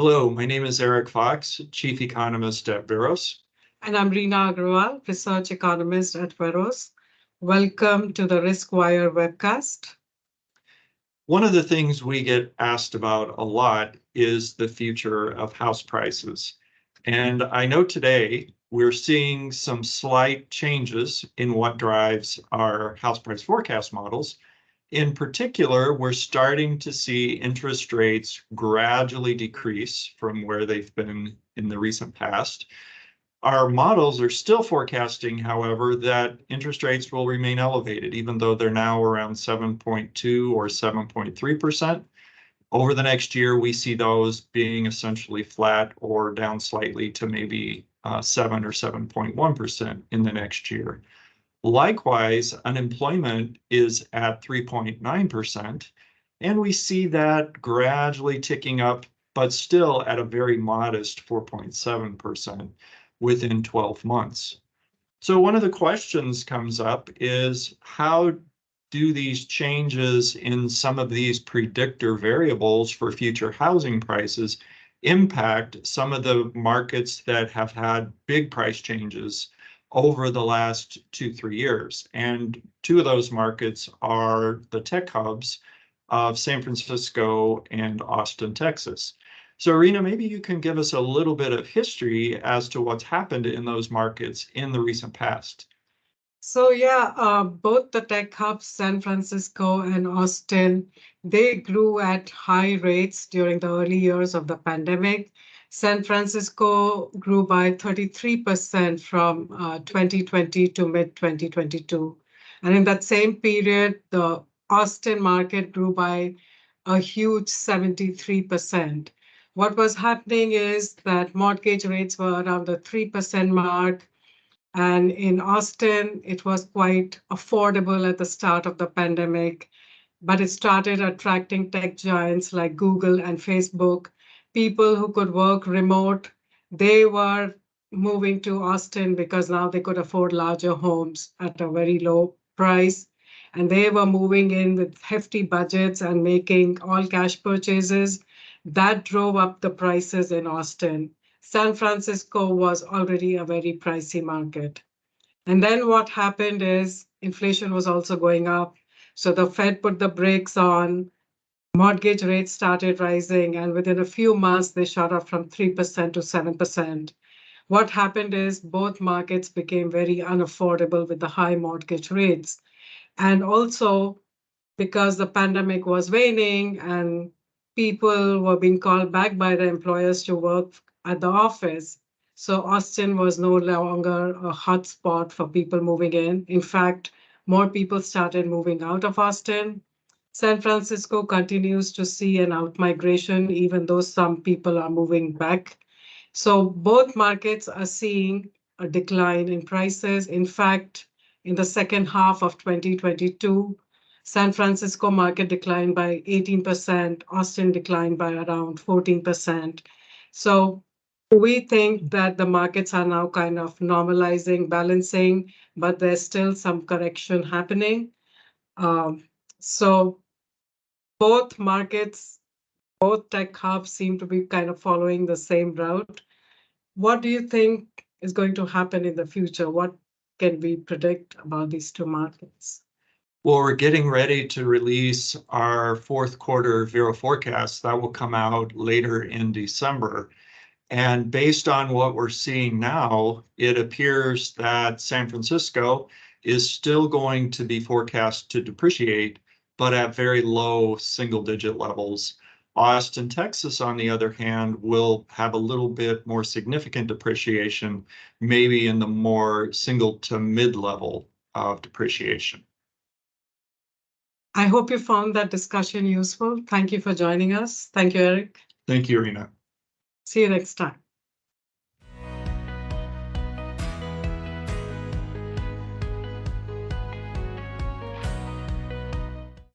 Hello, my name is Eric Fox, Chief Economist at Veros. And I'm Reena Agrawal, Research Economist at Veros. Welcome to the RiskWire Webcast. One of the things we get asked about a lot is the future of house prices. And I know today we're seeing some slight changes in what drives our house price forecast models. In particular, we're starting to see interest rates gradually decrease from where they've been in the recent past. Our models are still forecasting, however, that interest rates will remain elevated, even though they're now around 7.2 or 7.3%. Over the next year, we see those being essentially flat or down slightly to maybe 7 or 7.1% in the next year. Likewise, unemployment is at 3.9%, and we see that gradually ticking up, but still at a very modest 4.7% within 12 months. So one of the questions comes up is, how do these changes in some of these predictor variables for future housing prices impact some of the markets that have had big price changes over the last 2-3 years? And two of those markets are the tech hubs of San Francisco and Austin, Texas. So Reena, maybe you can give us a little bit of history as to what's happened in those markets in the recent past. So both the tech hubs, San Francisco and Austin, they grew at high rates during the early years of the pandemic. San Francisco grew by 33% from 2020 to mid-2022. And in that same period, the Austin market grew by a huge 73%. What was happening is that mortgage rates were around the 3% mark. And in Austin, it was quite affordable at the start of the pandemic, but it started attracting tech giants like Google and Facebook. People who could work remote, they were moving to Austin because now they could afford larger homes at a very low price. And they were moving in with hefty budgets and making all cash purchases. That drove up the prices in Austin. San Francisco was already a very pricey market. And then what happened is inflation was also going up. So the Fed put the brakes on, mortgage rates started rising, and within a few months, they shot up from 3% to 7%. What happened is both markets became very unaffordable with the high mortgage rates. And also, because the pandemic was waning and people were being called back by the employers to work at the office. So Austin was no longer a hot spot for people moving in. In fact, more people started moving out of Austin. San Francisco continues to see an outmigration, even though some people are moving back. So both markets are seeing a decline in prices. In fact, in the second half of 2022, San Francisco market declined by 18%, Austin declined by around 14%. So we think that the markets are now kind of normalizing, balancing, but there's still some correction happening. So both markets, both tech hubs seem to be kind of following the same route. What do you think is going to happen in the future? What can we predict about these two markets? Well, we're getting ready to release our fourth quarter Vero forecast that will come out later in December. And based on what we're seeing now, it appears that San Francisco is still going to be forecast to depreciate, but at very low single-digit levels. Austin, Texas, on the other hand, will have a little bit more significant depreciation, maybe in the more single to mid-level of depreciation. I hope you found that discussion useful. Thank you for joining us. Thank you, Eric. Thank you, Reena. See you next time.